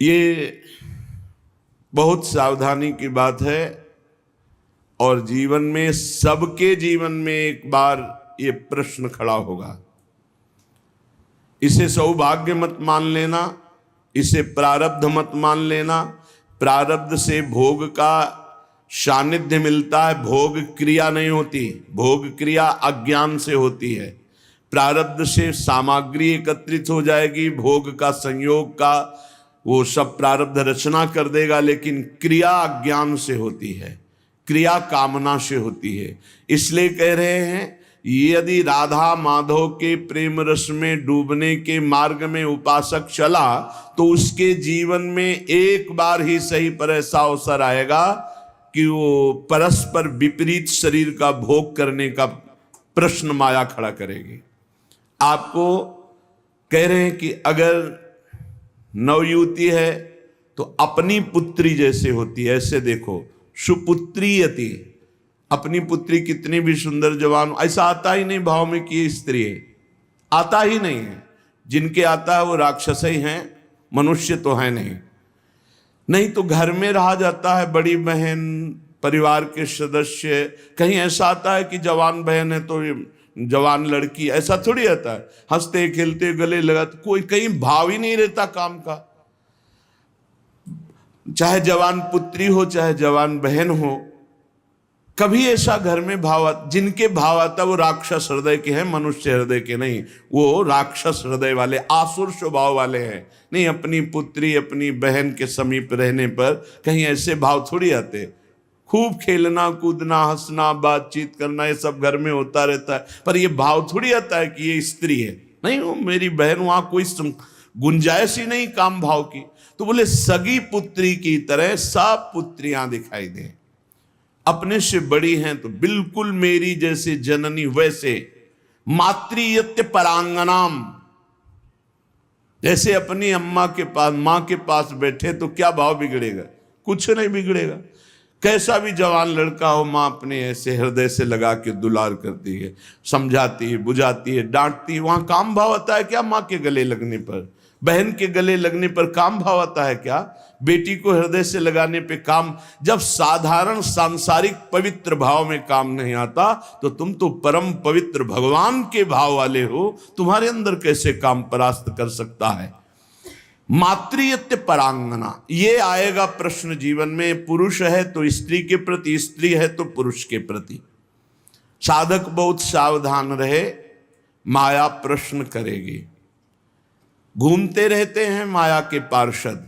ये बहुत सावधानी की बात है और जीवन में, सबके जीवन में एक बार ये प्रश्न खड़ा होगा। इसे सौभाग्य मत मान लेना, इसे प्रारब्ध मत मान लेना। प्रारब्ध से भोग का सानिध्य मिलता है, भोग क्रिया नहीं होती। भोग क्रिया अज्ञान से होती है। प्रारब्ध से सामग्री एकत्रित हो जाएगी, भोग का संयोग का वो सब प्रारब्ध रचना कर देगा, लेकिन क्रिया अज्ञान से होती है, क्रिया कामना से होती है। इसलिए कह रहे हैं, यदि राधा माधव के प्रेम रस में डूबने के मार्ग में उपासक चला तो उसके जीवन में एक बार ही सही पर ऐसा अवसर आएगा कि वो परस्पर विपरीत शरीर का भोग करने का प्रश्न माया खड़ा करेगी। आपको कह रहे हैं कि अगर नवयुवती है तो अपनी पुत्री जैसे होती है, ऐसे देखो, सुपुत्रीयति, अपनी पुत्री कितनी भी सुंदर जवान, ऐसा आता ही नहीं भाव में कि ये स्त्री है, आता ही नहीं है। जिनके आता है वो राक्षस ही हैं, मनुष्य तो है नहीं। नहीं तो घर में रहा जाता है, बड़ी बहन, परिवार के सदस्य, कहीं ऐसा आता है कि जवान बहन है तो जवान लड़की, ऐसा थोड़ी आता है। हंसते खेलते गले लगाते, कोई कहीं भाव ही नहीं रहता काम का। चाहे जवान पुत्री हो चाहे जवान बहन हो, कभी ऐसा घर में भाव, जिनके भाव आता वो राक्षस हृदय के हैं, मनुष्य हृदय के नहीं। वो राक्षस हृदय वाले, आसुर स्वभाव वाले हैं। नहीं, अपनी पुत्री अपनी बहन के समीप रहने पर कहीं ऐसे भाव थोड़ी आते। खूब खेलना कूदना हंसना बातचीत करना ये सब घर में होता रहता है, पर ये भाव थोड़ी आता है कि ये स्त्री है। नहीं, वो मेरी बहन, वहां कोई गुंजाइश ही नहीं काम भाव की। तो बोले सगी पुत्री की तरह सब पुत्रियां दिखाई दें, अपने से बड़ी हैं तो बिल्कुल मेरी जैसे जननी वैसे। मातृयत्य परांगनाम, जैसे अपनी अम्मा के पास, मां के पास बैठे तो क्या भाव बिगड़ेगा? कुछ नहीं बिगड़ेगा। कैसा भी जवान लड़का हो, मां अपने ऐसे हृदय से लगा के दुलार करती है, समझाती है, बुझाती है, डांटती है। वहां काम भाव आता है क्या? मां के गले लगने पर, बहन के गले लगने पर काम भाव आता है क्या? बेटी को हृदय से लगाने पे काम। जब साधारण सांसारिक पवित्र भाव में काम नहीं आता तो तुम तो परम पवित्र भगवान के भाव वाले हो, तुम्हारे अंदर कैसे काम परास्त कर सकता है? मातृयत्य परांगना, ये आएगा प्रश्न जीवन में। पुरुष है तो स्त्री के प्रति, स्त्री है तो पुरुष के प्रति। साधक बहुत सावधान रहे, माया प्रश्न करेगी। घूमते रहते हैं माया के पार्षद,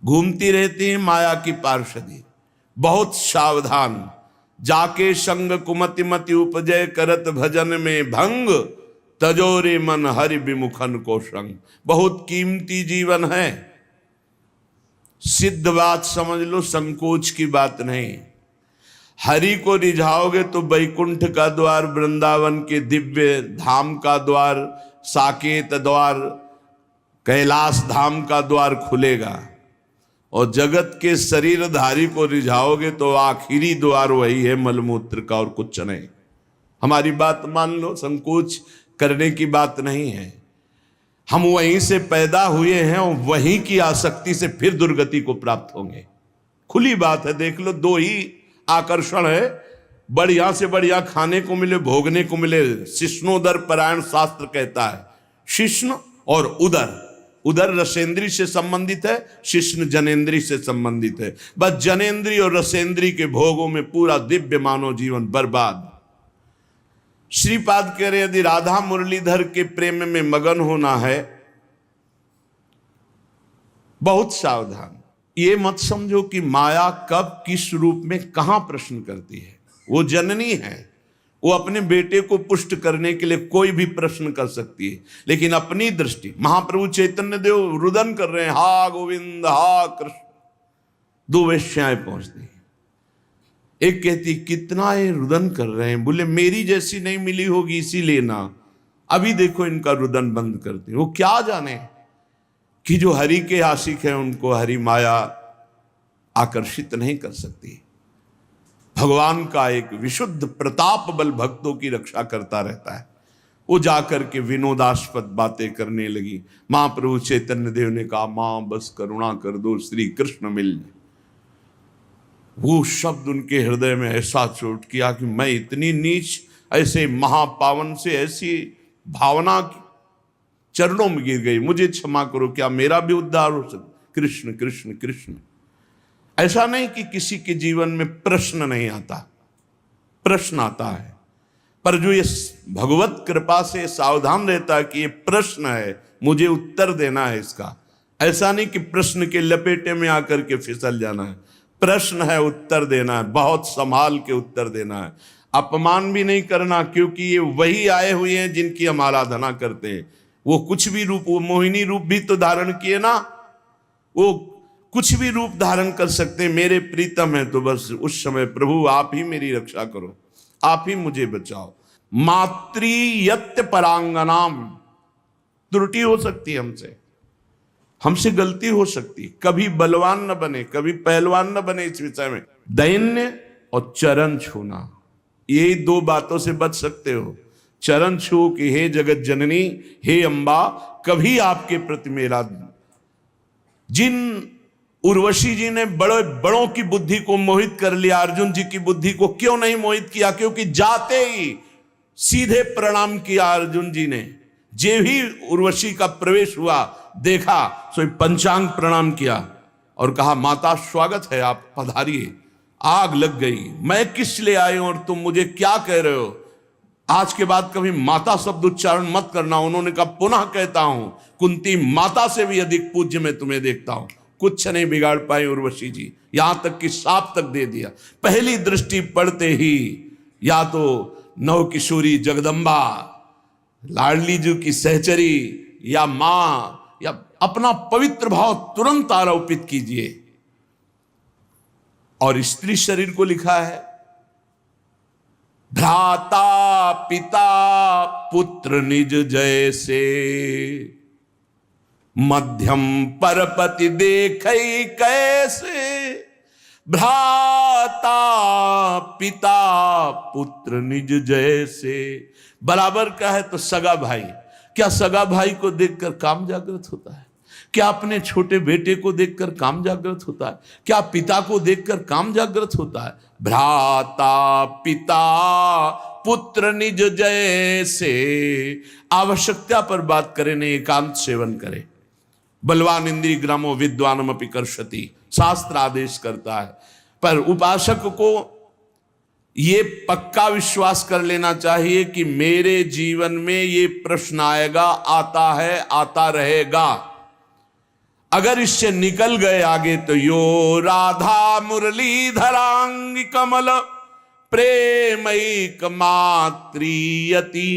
घूमती रहती है माया की पार्षदी। बहुत सावधान, जाके संग कुमति मति उपजय करत भजन में भंग, तजोरे मन हरि विमुखन को संग। बहुत कीमती जीवन है, सिद्ध बात समझ लो, संकोच की बात नहीं। हरि को रिझाओगे तो वैकुंठ का द्वार, वृंदावन के दिव्य धाम का द्वार, साकेत द्वार, कैलाश धाम का द्वार खुलेगा। और जगत के शरीरधारी को रिझाओगे तो आखिरी द्वार वही है मलमूत्र का, और कुछ नहीं। हमारी बात मान लो, संकोच करने की बात नहीं है। हम वहीं से पैदा हुए हैं और वहीं की आसक्ति से फिर दुर्गति को प्राप्त होंगे। खुली बात है, देख लो, दो ही आकर्षण है, बढ़िया से बढ़िया खाने को मिले, भोगने को मिले। शिष्णोदर परायण शास्त्र कहता है, शिष्ण और उदर। उदर रसेंद्री से संबंधित है, शिष्ण जनेन्द्री से संबंधित है। बस जनेन्द्री और रसेंद्री के भोगों में पूरा दिव्य मानव जीवन बर्बाद। श्रीपाद कह रहे, यदि राधा मुरलीधर के प्रेम में मगन होना है, बहुत सावधान। ये मत समझो कि माया कब किस रूप में कहां प्रश्न करती है। वो जननी है, वो अपने बेटे को पुष्ट करने के लिए कोई भी प्रश्न कर सकती है, लेकिन अपनी दृष्टि। महाप्रभु चैतन्य देव रुदन कर रहे हैं, हा गोविंद हा कृष्ण। दो वेश्याएं पहुंचती हैं, एक कहती कितना ये रुदन कर रहे हैं, बोले मेरी जैसी नहीं मिली होगी इसीलिए ना, अभी देखो इनका रुदन बंद करते। वो क्या जाने कि जो हरि के आशिक हैं उनको हरि माया आकर्षित नहीं कर सकती। भगवान का एक विशुद्ध प्रताप बल भक्तों की रक्षा करता रहता है। वो जाकर के विनोदास्पद बातें करने लगी। महाप्रभु चैतन्य देव ने कहा, मां बस करुणा कर दो, श्री कृष्ण मिल जाए। वो शब्द उनके हृदय में ऐसा चोट किया कि मैं इतनी नीच, ऐसे महापावन से ऐसी भावना चरणों में गिर गई, मुझे क्षमा करो, क्या मेरा भी उद्धार हो सकता? कृष्ण कृष्ण कृष्ण। ऐसा नहीं कि किसी के जीवन में प्रश्न नहीं आता, प्रश्न आता है, पर जो ये भगवत कृपा से सावधान रहता है कि ये प्रश्न है, मुझे उत्तर देना है इसका। ऐसा नहीं कि प्रश्न के लपेटे में आकर के फिसल जाना है, प्रश्न है, उत्तर देना है, बहुत संभाल के उत्तर देना है। अपमान भी नहीं करना, क्योंकि ये वही आए हुए हैं जिनकी हम आराधना करते हैं। वो कुछ भी रूप, वो मोहिनी रूप भी तो धारण किए ना, वो कुछ भी रूप धारण कर सकते हैं। मेरे प्रीतम है तो बस उस समय प्रभु आप ही मेरी रक्षा करो, आप ही मुझे बचाओ। मातृयत्य परांगनाम, त्रुटि हो सकती है हमसे गलती हो सकती, कभी बलवान न बने, कभी पहलवान न बने इस विषय में। दैन्य और चरण छूना, ये दो बातों से बच सकते हो। चरण छू कि हे जगत जननी, हे अम्बा, कभी आपके प्रति मेरा। जिन उर्वशी जी ने बड़े बड़ों की बुद्धि को मोहित कर लिया, अर्जुन जी की बुद्धि को क्यों नहीं मोहित किया? क्योंकि जाते ही सीधे प्रणाम किया अर्जुन जी ने। जे ही उर्वशी का प्रवेश हुआ, देखा सो पंचांग प्रणाम किया और कहा, माता स्वागत है, आप पधारिए। आग लग गई, मैं किस लिए आए और तुम मुझे क्या कह रहे हो? आज के बाद कभी माता शब्द उच्चारण मत करना। उन्होंने कहा, पुनः कहता हूं, कुंती माता से भी अधिक पूज्य मैं तुम्हें देखता हूं। कुछ नहीं बिगाड़ पाए उर्वशी जी, यहां तक कि साप तक दे दिया। पहली दृष्टि पड़ते ही या तो नव किशोरी जगदम्बा, लाडली जी की सहचरी, या मां, या अपना पवित्र भाव तुरंत आरोपित कीजिए। और स्त्री शरीर को लिखा है, भ्राता पिता पुत्र निज जैसे, मध्यम परपति देखै कैसे। भ्राता पिता पुत्र निज जैसे, बराबर का है तो सगा भाई। क्या सगा भाई को देखकर काम जागृत होता है? क्या अपने छोटे बेटे को देखकर काम जागृत होता है? क्या पिता को देखकर काम जागृत होता है? भ्राता पिता पुत्र निज जैसे। आवश्यकता पर बात करें, नहीं एकांत सेवन करें। बलवान इंद्रिय ग्रामो विद्वानम अपि कर्षति, शास्त्र आदेश करता है। पर उपासक को ये पक्का विश्वास कर लेना चाहिए कि मेरे जीवन में ये प्रश्न आएगा, आता है, आता रहेगा। अगर इससे निकल गए आगे तो यो राधा मुरलीधरांग कमल प्रेमैक मात्रियति।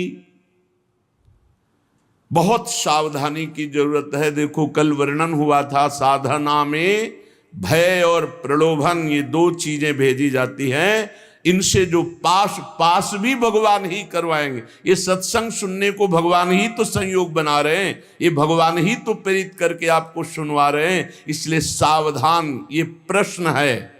बहुत सावधानी की जरूरत है। देखो, कल वर्णन हुआ था साधना में भय और प्रलोभन, ये दो चीजें भेजी जाती हैं। इनसे जो पास भी भगवान ही करवाएंगे। ये सत्संग सुनने को भगवान ही तो संयोग बना रहे हैं, ये भगवान ही तो प्रेरित करके आपको सुनवा रहे हैं। इसलिए सावधान। ये प्रश्न है,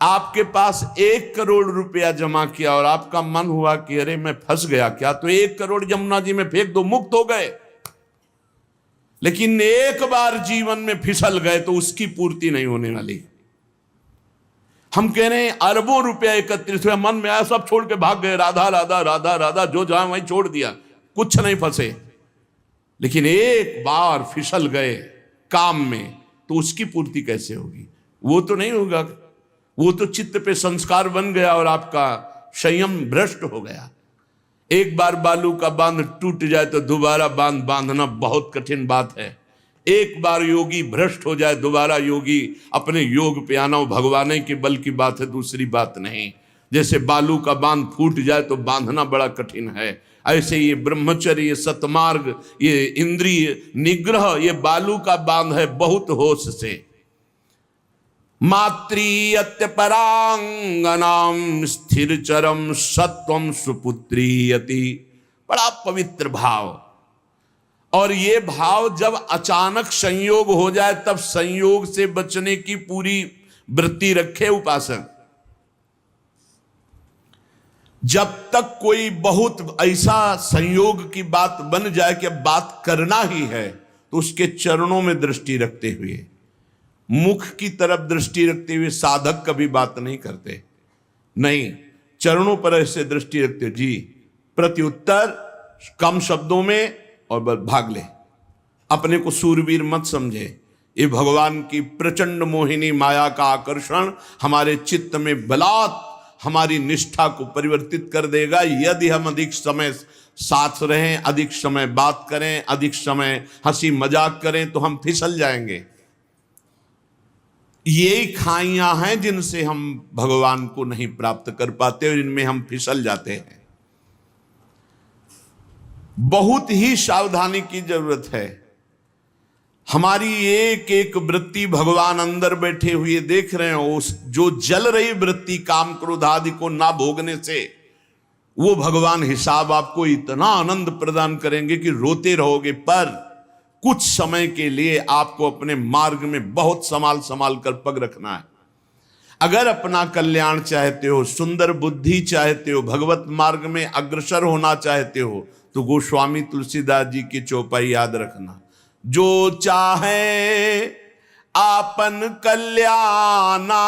आपके पास 1 करोड़ रुपया जमा किया और आपका मन हुआ कि अरे मैं फंस गया क्या, तो 1 करोड़ यमुना जी में फेंक दो, मुक्त हो गए। लेकिन एक बार जीवन में फिसल गए तो उसकी पूर्ति नहीं होने वाली। हम कह रहे हैं अरबों रुपया एकत्रित हुआ, मन में आया सब छोड़ के भाग गए, राधा राधा राधा राधा, जो जहां वहीं छोड़ दिया, कुछ नहीं फंसे। लेकिन एक बार फिसल गए काम में तो उसकी पूर्ति कैसे होगी? वो तो नहीं होगा। वो तो चित्त पे संस्कार बन गया और आपका संयम भ्रष्ट हो गया। एक बार बालू का बांध टूट जाए तो दोबारा बांध बांधना बहुत कठिन बात है। एक बार योगी भ्रष्ट हो जाए, दोबारा योगी अपने योग पे आना भगवान के बल की बात है, दूसरी बात नहीं। जैसे बालू का बांध फूट जाए तो बांधना बड़ा कठिन है, ऐसे ये ब्रह्मचर्य, ये सतमार्ग, ये इंद्रिय निग्रह, ये बालू का बांध है, बहुत होश से। मातृयत्य परांगनाम स्थिर चरम सत्वम सुपुत्रीयति। बड़ा पवित्र भाव। और ये भाव जब अचानक संयोग हो जाए तब संयोग से बचने की पूरी वृत्ति रखे उपासक। जब तक कोई बहुत ऐसा संयोग की बात बन जाए कि बात करना ही है, तो उसके चरणों में दृष्टि रखते हुए, मुख की तरफ दृष्टि रखते हुए साधक कभी बात नहीं करते। नहीं, चरणों पर ऐसे दृष्टि रखते, जी प्रत्युत्तर कम शब्दों में और बस भाग ले। अपने को सूरवीर मत समझे। ये भगवान की प्रचंड मोहिनी माया का आकर्षण हमारे चित्त में बलात् हमारी निष्ठा को परिवर्तित कर देगा। यदि हम अधिक समय साथ रहें, अधिक समय बात करें, अधिक समय हंसी मजाक करें, तो हम फिसल जाएंगे। ये खाइयां हैं जिनसे हम भगवान को नहीं प्राप्त कर पाते और इनमें हम फिसल जाते हैं। बहुत ही सावधानी की जरूरत है। हमारी एक एक वृत्ति भगवान अंदर बैठे हुए देख रहे हो। उस जो जल रही वृत्ति काम क्रोध आदि को ना भोगने से, वो भगवान हिसाब आपको इतना आनंद प्रदान करेंगे कि रोते रहोगे। पर कुछ समय के लिए आपको अपने मार्ग में बहुत संभाल संभाल कर पग रखना है। अगर अपना कल्याण चाहते हो, सुंदर बुद्धि चाहते हो, भगवत मार्ग में अग्रसर होना चाहते हो, तो गोस्वामी तुलसीदास जी की चौपाई याद रखना। जो चाहे आपन कल्याणा,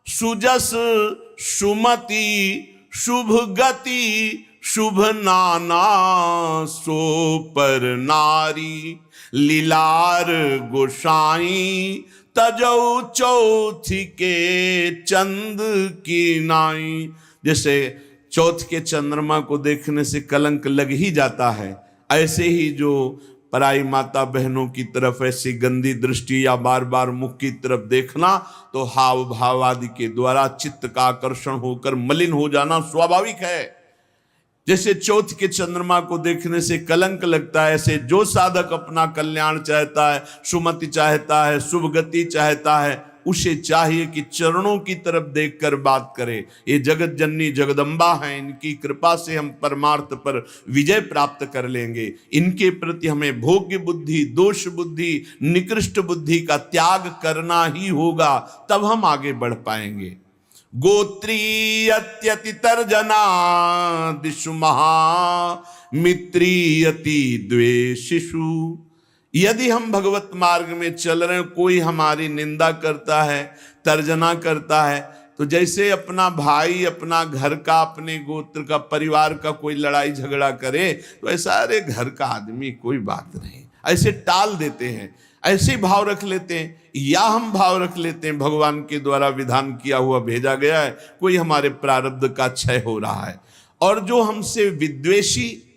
सुजस सुमति शुभ गति शुभ नाना, सो पर नारी लीलार गोसाई, तजौ चौथी के चंद की नाई। जैसे चौथ के चंद्रमा को देखने से कलंक लग ही जाता है, ऐसे ही जो पराई माता बहनों की तरफ ऐसी गंदी दृष्टि या बार बार मुख की तरफ देखना, तो हाव भाव आदि के द्वारा चित्त का आकर्षण होकर मलिन हो जाना स्वाभाविक है। जैसे चौथ के चंद्रमा को देखने से कलंक लगता है, ऐसे जो साधक अपना कल्याण चाहता है, सुमति चाहता है, शुभ गति चाहता है, उसे चाहिए कि चरणों की तरफ देखकर बात करे। ये जगत जननी जगदम्बा हैं, इनकी कृपा से हम परमार्थ पर विजय प्राप्त कर लेंगे। इनके प्रति हमें भोग्य बुद्धि, दोष बुद्धि, निकृष्ट बुद्धि का त्याग करना ही होगा, तब हम आगे बढ़ पाएंगे। गोत्रीयत्यति तर्जना दिशु महा, मित्रीयति द्वेषिषु। यदि हम भगवत मार्ग में चल रहे हैं, कोई हमारी निंदा करता है, तर्जना करता है, तो जैसे अपना भाई, अपना घर का, अपने गोत्र का, परिवार का कोई लड़ाई झगड़ा करे, तो ऐसा अरे घर का आदमी कोई बात नहीं, ऐसे टाल देते हैं, ऐसे भाव रख लेते हैं। या हम भाव रख लेते हैं भगवान के द्वारा विधान किया हुआ भेजा गया है, कोई हमारे प्रारब्ध का क्षय हो रहा है, और जो हमसे विद्वेषी,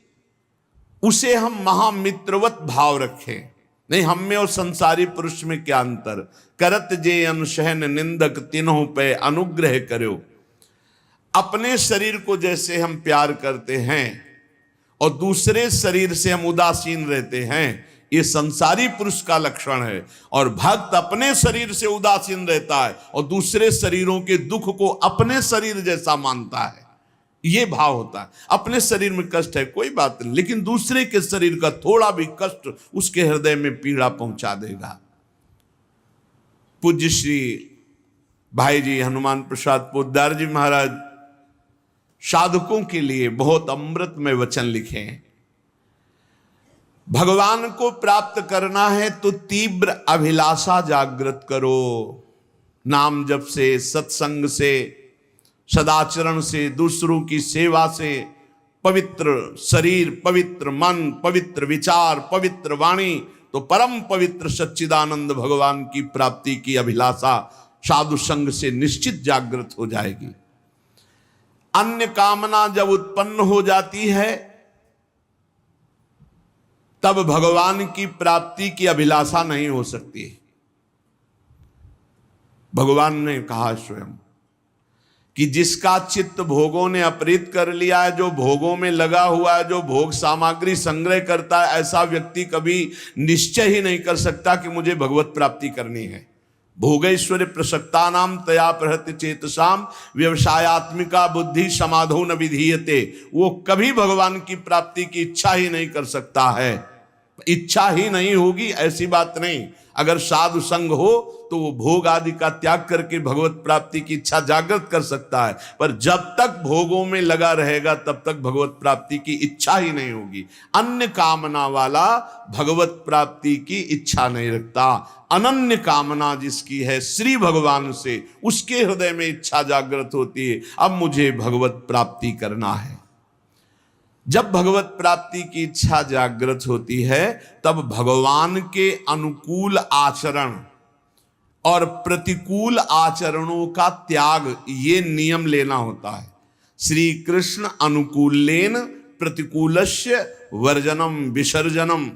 उसे हम महामित्रवत भाव रखें। नहीं, हम में और संसारी पुरुष में क्या अंतर। करत जे अनुशहन निंदक तिन्हों पे अनुग्रह करो। अपने शरीर को जैसे हम प्यार करते हैं और दूसरे शरीर से हम उदासीन रहते हैं, ये संसारी पुरुष का लक्षण है। और भक्त अपने शरीर से उदासीन रहता है और दूसरे शरीरों के दुख को अपने शरीर जैसा मानता है। ये भाव होता है। अपने शरीर में कष्ट है कोई बात नहीं, लेकिन दूसरे के शरीर का थोड़ा भी कष्ट उसके हृदय में पीड़ा पहुंचा देगा। पूज्य श्री भाई जी हनुमान प्रसाद पोद्दार जी महाराज साधकों के लिए बहुत अमृतमय वचन लिखे हैं। भगवान को प्राप्त करना है तो तीव्र अभिलाषा जागृत करो। नाम जप से, सत्संग से, सदाचरण से, दूसरों की सेवा से, पवित्र शरीर, पवित्र मन, पवित्र विचार, पवित्र वाणी, तो परम पवित्र सच्चिदानंद भगवान की प्राप्ति की अभिलाषा साधु संग से निश्चित जागृत हो जाएगी। अन्य कामना जब उत्पन्न हो जाती है, तब भगवान की प्राप्ति की अभिलाषा नहीं हो सकती। भगवान ने कहा स्वयं कि जिसका चित्त भोगों ने अपहृत कर लिया है, जो भोगों में लगा हुआ है, जो भोग सामग्री संग्रह करता है, ऐसा व्यक्ति कभी निश्चय ही नहीं कर सकता कि मुझे भगवत प्राप्ति करनी है। भोगैश्वर्य प्रसक्तानाम तया प्रहृत्य चेतसाम व्यवसायत्मिका बुद्धि समाधो न विधीयते। वो कभी भगवान की प्राप्ति की इच्छा ही नहीं कर सकता है। इच्छा ही नहीं होगी ऐसी बात नहीं। अगर साधु संग हो तो वो भोग आदि का त्याग करके भगवत प्राप्ति की इच्छा जागृत कर सकता है, पर जब तक भोगों में लगा रहेगा तब तक भगवत प्राप्ति की इच्छा ही नहीं होगी। अन्य कामना वाला भगवत प्राप्ति की इच्छा नहीं रखता। अनन्य कामना जिसकी है श्री भगवान से, उसके हृदय में इच्छा जागृत होती है, अब मुझे भगवत प्राप्ति करना है। जब भगवत प्राप्ति की इच्छा जागृत होती है तब भगवान के अनुकूल आचरण और प्रतिकूल आचरणों का त्याग, ये नियम लेना होता है। श्री कृष्ण अनुकूलेन प्रतिकूलस्य वर्जनम विसर्जनम।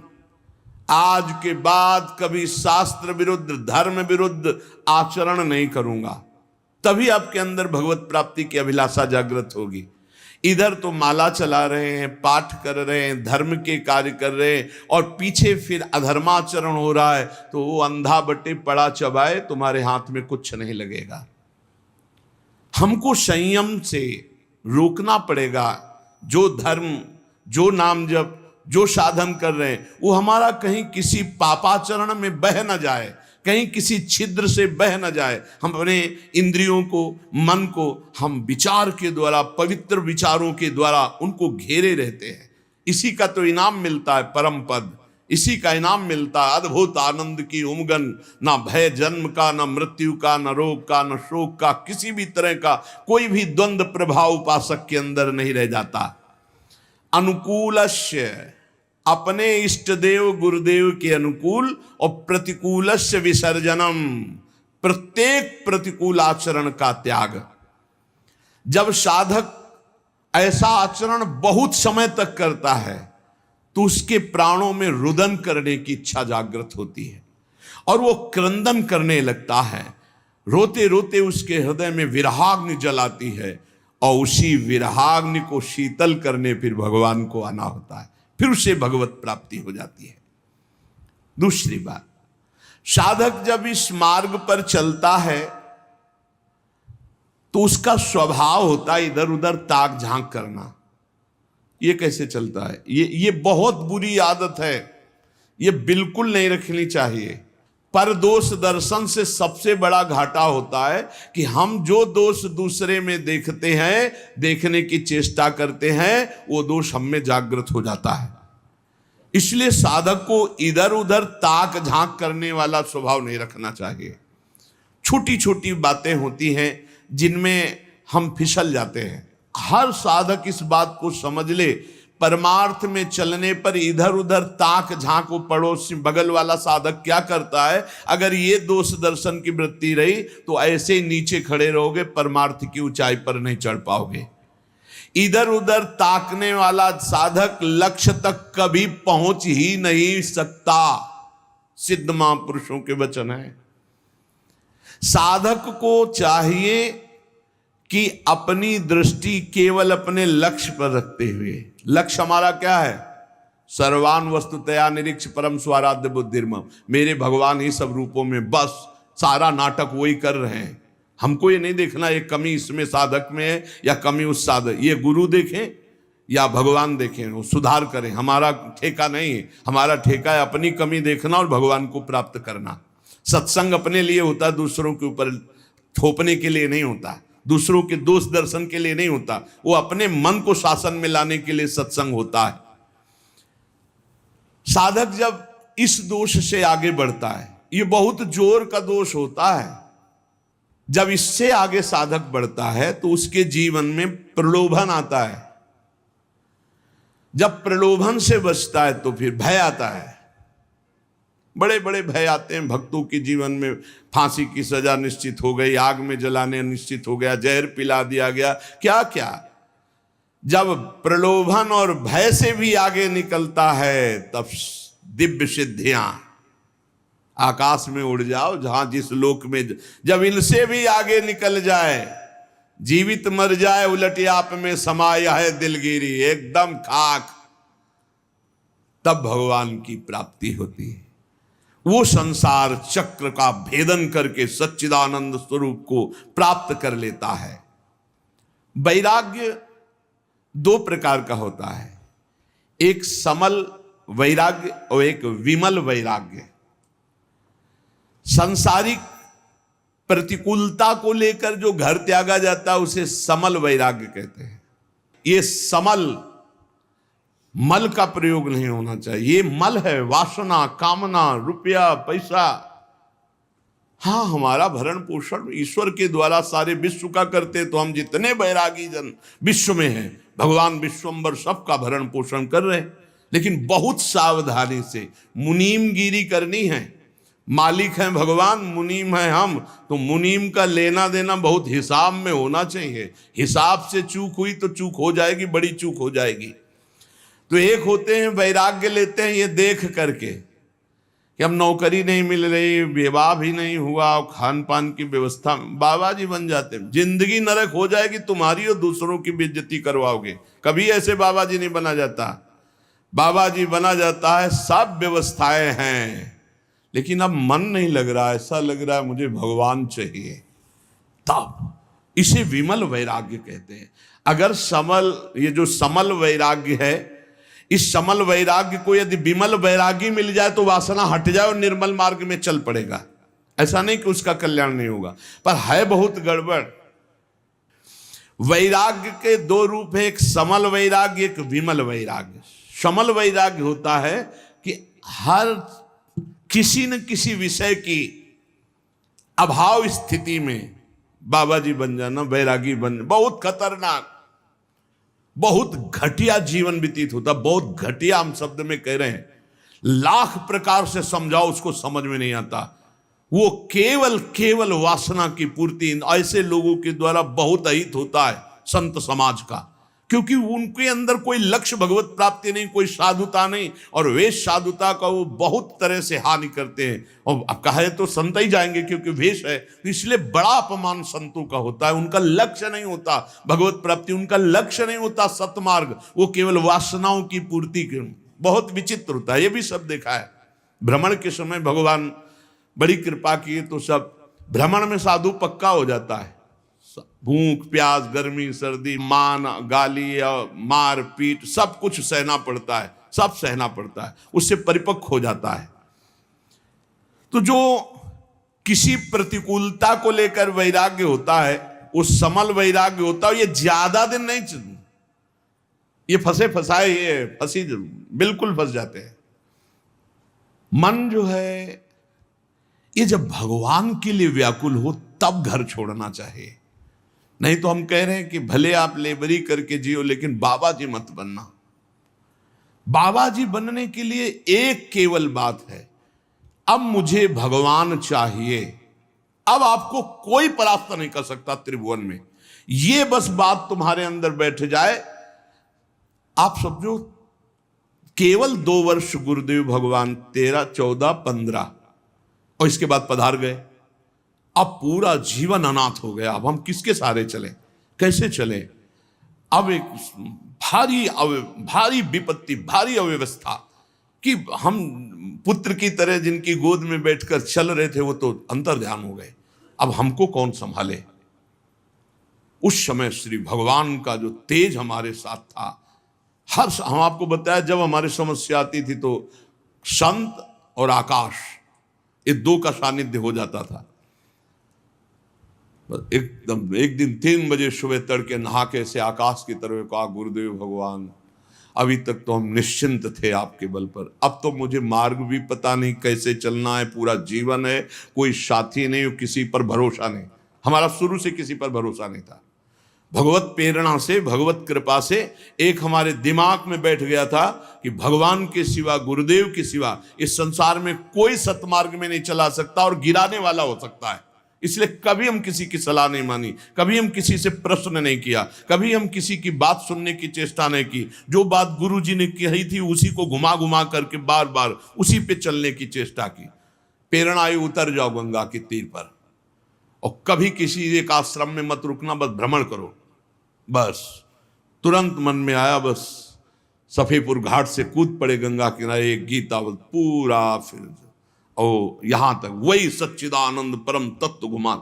आज के बाद कभी शास्त्र विरुद्ध धर्म विरुद्ध आचरण नहीं करूंगा, तभी आपके अंदर भगवत प्राप्ति की अभिलाषा जागृत होगी। इधर तो माला चला रहे हैं, पाठ कर रहे हैं, धर्म के कार्य कर रहे हैं, और पीछे फिर अधर्माचरण हो रहा है, तो वो अंधा बटे पड़ा चबाए, तुम्हारे हाथ में कुछ नहीं लगेगा। हमको संयम से रोकना पड़ेगा। जो धर्म, जो नाम जप, जो साधन कर रहे हैं, वो हमारा कहीं किसी पापाचरण में बह न जाए, कहीं किसी छिद्र से बह न जाए। हम अपने इंद्रियों को, मन को हम विचार के द्वारा, पवित्र विचारों के द्वारा उनको घेरे रहते हैं। इसी का तो इनाम मिलता है परम पद, इसी का इनाम मिलता है अद्भुत आनंद की उमगन। ना भय जन्म का, ना मृत्यु का, ना रोग का, ना शोक का, किसी भी तरह का कोई भी द्वंद्व प्रभाव उपासक के अंदर नहीं रह जाता। अनुकूलस्य, अपने इष्ट देव गुरुदेव के अनुकूल, और प्रतिकूलस्य विसर्जनम, प्रत्येक प्रतिकूल आचरण का त्याग। जब साधक ऐसा आचरण बहुत समय तक करता है तो उसके प्राणों में रुदन करने की इच्छा जागृत होती है और वो क्रंदन करने लगता है। रोते रोते उसके हृदय में विरहाग्नि जलाती है, और उसी विरहाग्नि को शीतल करने फिर भगवान को आना होता है, फिर उसे भगवत प्राप्ति हो जाती है। दूसरी बात, साधक जब इस मार्ग पर चलता है तो उसका स्वभाव होता है इधर उधर ताक झांक करना। ये कैसे चलता है? ये बहुत बुरी आदत है, ये बिल्कुल नहीं रखनी चाहिए। पर दोष दर्शन से सबसे बड़ा घाटा होता है कि हम जो दोष दूसरे में देखते हैं, देखने की चेष्टा करते हैं, वो दोष हम में जागृत हो जाता है। इसलिए साधक को इधर उधर ताक झांक करने वाला स्वभाव नहीं रखना चाहिए। छोटी छोटी बातें होती हैं जिनमें हम फिसल जाते हैं। हर साधक इस बात को समझ ले, परमार्थ में चलने पर इधर उधर ताक झांक, पड़ोसी बगल वाला साधक क्या करता है, अगर ये दोष दर्शन की वृत्ति रही तो ऐसे ही नीचे खड़े रहोगे, परमार्थ की ऊंचाई पर नहीं चढ़ पाओगे। इधर उधर ताकने वाला साधक लक्ष्य तक कभी पहुंच ही नहीं सकता। सिद्ध महापुरुषों के वचन है। साधक को चाहिए कि अपनी दृष्टि केवल अपने लक्ष्य पर रखते हुए, लक्ष्य हमारा क्या है? सर्वान वस्तुतया निरीक्ष परम स्वाराध्य बुद्धिर्मम, मेरे भगवान ही सब रूपों में, बस सारा नाटक वही कर रहे हैं। हमको ये नहीं देखना ये कमी इसमें साधक में है या कमी उस साधक, ये गुरु देखें या भगवान देखें, वो सुधार करें, हमारा ठेका नहीं है। हमारा ठेका है अपनी कमी देखना और भगवान को प्राप्त करना। सत्संग अपने लिए होता है, दूसरों के ऊपर थोपने के लिए नहीं होता, दूसरों के दोष दर्शन के लिए नहीं होता, वो अपने मन को शासन में लाने के लिए सत्संग होता है। साधक जब इस दोष से आगे बढ़ता है, ये बहुत जोर का दोष होता है, जब इससे आगे साधक बढ़ता है तो उसके जीवन में प्रलोभन आता है। जब प्रलोभन से बचता है तो फिर भय आता है। बड़े बड़े भय आते हैं भक्तों के जीवन में। फांसी की सजा निश्चित हो गई, आग में जलाने निश्चित हो गया, जहर पिला दिया गया, क्या क्या। जब प्रलोभन और भय से भी आगे निकलता है तब दिव्य सिद्धियां, आकाश में उड़ जाओ जहां जिस लोक में, जब इनसे भी आगे निकल जाए, जीवित मर जाए उलट आप में समाया है दिलगिरी, एकदम खाक, तब भगवान की प्राप्ति होती है। वो संसार चक्र का भेदन करके सच्चिदानंद स्वरूप को प्राप्त कर लेता है। वैराग्य दो प्रकार का होता है, एक समल वैराग्य और एक विमल वैराग्य। सांसारिक प्रतिकूलता को लेकर जो घर त्यागा जाता है उसे समल वैराग्य कहते हैं। ये समल, मल का प्रयोग नहीं होना चाहिए। ये मल है वासना, कामना, रुपया, पैसा। हाँ, हमारा भरण पोषण ईश्वर के द्वारा सारे विश्व का करते, तो हम जितने बैरागी जन विश्व में हैं, भगवान विश्वम्बर सबका भरण पोषण कर रहे हैं। लेकिन बहुत सावधानी से मुनीमगिरी करनी है। मालिक हैं भगवान, मुनीम हैं हम, तो मुनीम का लेना देना बहुत हिसाब में होना चाहिए। हिसाब से चूक हुई तो चूक हो जाएगी, बड़ी चूक हो जाएगी। तो एक होते हैं वैराग्य लेते हैं ये देख करके कि अब नौकरी नहीं मिल रही, विवाह भी नहीं हुआ, खान पान की व्यवस्था, बाबा जी बन जाते हैं। जिंदगी नरक हो जाएगी तुम्हारी और दूसरों की बेइज्जती करवाओगे। कभी ऐसे बाबा जी नहीं बना जाता। बाबा जी बना जाता है, सब व्यवस्थाएं हैं, लेकिन अब मन नहीं लग रहा, ऐसा लग रहा है मुझे भगवान चाहिए। तब इसे विमल वैराग्य कहते हैं। अगर समल, ये जो समल वैराग्य है, इस समल वैराग्य को यदि विमल वैराग्य मिल जाए तो वासना हट जाए और निर्मल मार्ग में चल पड़ेगा। ऐसा नहीं कि उसका कल्याण नहीं होगा, पर है बहुत गड़बड़। वैराग्य के दो रूप है, एक समल वैराग्य, एक विमल वैराग्य। समल वैराग्य होता है कि हर किसी न किसी विषय की अभाव स्थिति में बाबा जी बन जाना, वैरागी बन जाना, बहुत खतरनाक, बहुत घटिया जीवन व्यतीत होता। बहुत घटिया हम शब्द में कह रहे हैं, लाख प्रकार से समझाओ उसको समझ में नहीं आता। वो केवल वासना की पूर्ति ऐसे लोगों के द्वारा बहुत अहित होता है संत समाज का, क्योंकि उनके अंदर कोई लक्ष्य भगवत प्राप्ति नहीं, कोई साधुता नहीं, और वेश साधुता का वो बहुत तरह से हानि करते हैं। और अब कहे तो संत ही जाएंगे क्योंकि वेश है, तो इसलिए बड़ा अपमान संतों का होता है। उनका लक्ष्य नहीं होता भगवत प्राप्ति, उनका लक्ष्य नहीं होता सतमार्ग, वो केवल वासनाओं की पूर्ति के। बहुत विचित्र होता है, ये भी सब देखा है। भ्रमण के समय भगवान बड़ी कृपा की तो सब भ्रमण में साधु पक्का हो जाता है। भूख प्यास गर्मी सर्दी मान गाली मार पीट सब कुछ सहना पड़ता है, सब सहना पड़ता है, उससे परिपक्व हो जाता है। तो जो किसी प्रतिकूलता को लेकर वैराग्य होता है वो समल वैराग्य होता है। ये ज्यादा दिन नहीं, ये फंसे फंसाए, ये फंसी बिल्कुल फंस जाते हैं। मन जो है ये जब भगवान के लिए व्याकुल हो तब घर छोड़ना चाहिए। नहीं तो हम कह रहे हैं कि भले आप लेबरी करके जियो लेकिन बाबा जी मत बनना। बाबा जी बनने के लिए एक केवल बात है, अब मुझे भगवान चाहिए। अब आपको कोई परास्त नहीं कर सकता त्रिभुवन में। ये बस बात तुम्हारे अंदर बैठ जाए, आप समझो केवल 2 वर्ष गुरुदेव भगवान 13, 14, 15 और इसके बाद पधार गए। अब पूरा जीवन अनाथ हो गया। अब हम किसके सहारे चले, कैसे चले? अब एक भारी विपत्ति, भारी अव्यवस्था कि हम पुत्र की तरह जिनकी गोद में बैठकर चल रहे थे वो तो अंतर्ध्यान हो गए। अब हमको कौन संभाले? उस समय श्री भगवान का जो तेज हमारे साथ था, हम आपको बताया जब हमारी समस्या आती थी तो संत और आकाश ये 2 का सानिध्य हो जाता था। एकदम एक दिन 3 बजे सुबह तड़के नहा के से आकाश की तरफ कहा, गुरुदेव भगवान अभी तक तो हम निश्चिंत थे आपके बल पर, अब तो मुझे मार्ग भी पता नहीं कैसे चलना है। पूरा जीवन है, कोई साथी नहीं, किसी पर भरोसा नहीं। हमारा शुरू से किसी पर भरोसा नहीं था। भगवत प्रेरणा से, भगवत कृपा से एक हमारे दिमाग में बैठ गया था कि भगवान के सिवा, गुरुदेव के सिवा इस संसार में कोई सतमार्ग में नहीं चला सकता और गिराने वाला हो सकता है। इसलिए कभी हम किसी की सलाह नहीं मानी, कभी हम किसी से प्रश्न नहीं किया, कभी हम किसी की बात सुनने की चेष्टा नहीं की। जो बात गुरु जी ने कही थी उसी को घुमा घुमा करके बार बार उसी पे चलने की चेष्टा की। प्रेरणा आई, उतर जाओ गंगा के तीर पर और कभी किसी एक आश्रम में मत रुकना, बस भ्रमण करो। बस तुरंत मन में आया, बस सफेपुर घाट से कूद पड़े गंगा किनारे, एक गीता पूरा फिर और यहां तक वही सच्चिदानंद परम तत्व घुमा।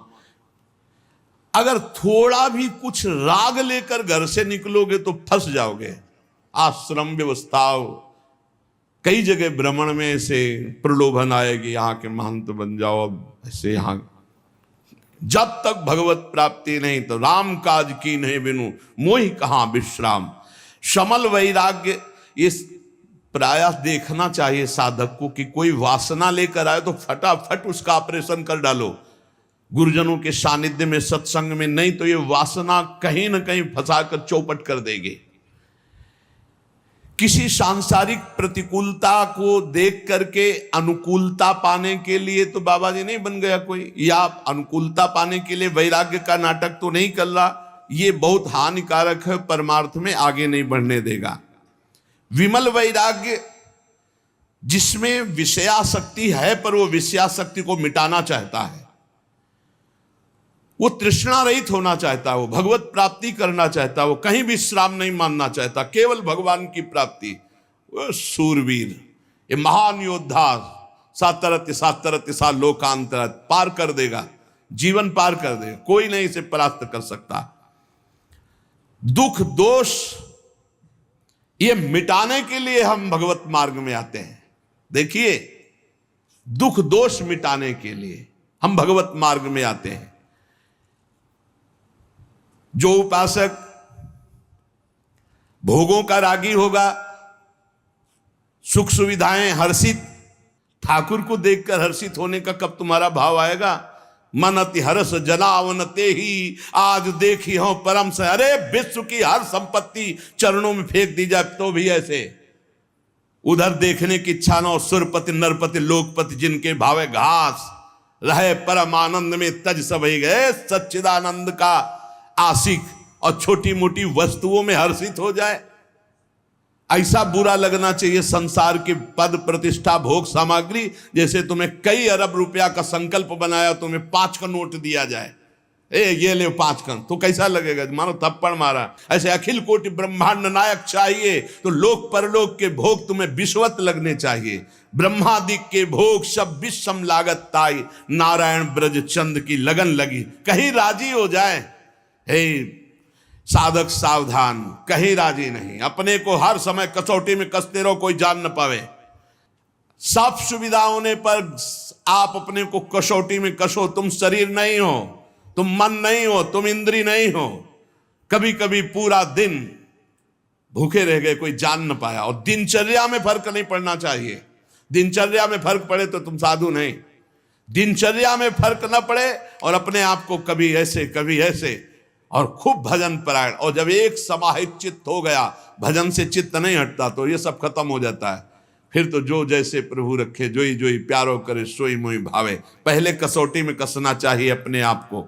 अगर थोड़ा भी कुछ राग लेकर घर से निकलोगे तो फंस जाओगे। आश्रम व्यवस्था कई जगह भ्रमण में ऐसे प्रलोभन आएगी, यहाँ के महंत बन जाओ, अब ऐसे यहाँ। जब तक भगवत प्राप्ति नहीं तो राम काज की नहीं बिनु मोहि कहाँ विश्राम। शमल वैराग्य, इस प्रायः देखना चाहिए साधक को कि कोई वासना लेकर आए तो फटाफट उसका ऑपरेशन कर डालो गुरुजनों के सानिध्य में, सत्संग में, नहीं तो ये वासना कहीं ना कहीं फंसाकर चौपट कर देगी। किसी सांसारिक प्रतिकूलता को देख करके अनुकूलता पाने के लिए तो बाबा जी नहीं बन गया कोई, या अनुकूलता पाने के लिए वैराग्य का नाटक तो नहीं कर रहा। ये बहुत हानिकारक है, परमार्थ में आगे नहीं बढ़ने देगा। विमल वैराग्य जिसमें विषयासक्ति है पर वो विषयासक्ति को मिटाना चाहता है, वो तृष्णा रहित होना चाहता है, वो भगवत प्राप्ति करना चाहता है, वो कहीं विश्राम नहीं मानना चाहता, केवल भगवान की प्राप्ति। वो सूरवीर, ये महान योद्धा सातरत्य सातरत्य सा लोकांतरत पार कर देगा, जीवन पार कर देगा, कोई नहीं इसे परास्त कर सकता। दुख दोष ये मिटाने के लिए हम भगवत मार्ग में आते हैं। देखिए, दुख दोष मिटाने के लिए हम भगवत मार्ग में आते हैं। जो उपासक भोगों का रागी होगा, सुख सुविधाएं हर्षित, ठाकुर को देखकर हर्षित होने का कब तुम्हारा भाव आएगा? मन अति हर्ष जनावनते ही आज देखी हो परम से। अरे विश्व की हर संपत्ति चरणों में फेंक दी जाए तो भी ऐसे, उधर देखने की इच्छा न हो। सुरपति नरपति लोकपति जिनके भावे घास रहे, परम आनंद में तज सभी गए। सच्चिदानंद का आशिक और छोटी मोटी वस्तुओं में हर्षित हो जाए, ऐसा बुरा लगना चाहिए संसार के पद प्रतिष्ठा भोग सामग्री। जैसे तुम्हें कई अरब रुपया का संकल्प बनाया, तुम्हें 5 का नोट दिया जाए, ये ले 5 का, तो कैसा लगेगा? मानो थप्पड़ मारा। ऐसे अखिल कोटि ब्रह्मांड नायक चाहिए तो लोक परलोक के भोग तुम्हें विश्वत लगने चाहिए। ब्रह्मादिक के भोग सब विषम लागत ताई, नारायण ब्रज चंद की लगन लगी। कहीं राजी हो जाए, हे साधक सावधान, कहीं राजी नहीं। अपने को हर समय कसौटी में कसते रहो, कोई जान न पावे। सब सुविधा होने पर आप अपने को कसौटी में कसो। तुम शरीर नहीं हो, तुम मन नहीं हो, तुम इंद्री नहीं हो। कभी कभी पूरा दिन भूखे रह गए, कोई जान न पाया। और दिनचर्या में फर्क नहीं पड़ना चाहिए। दिनचर्या में फर्क पड़े तो तुम साधु नहीं। दिनचर्या में फर्क न पड़े और अपने आप को कभी ऐसे कभी ऐसे, और खूब भजन परायण। और जब एक समाहित चित्त हो गया, भजन से चित्त नहीं हटता, तो ये सब खत्म हो जाता है। फिर तो जो जैसे प्रभु रखे, जोई जोई प्यारो करे सोई मोई भावे। पहले कसौटी में कसना चाहिए अपने आप को।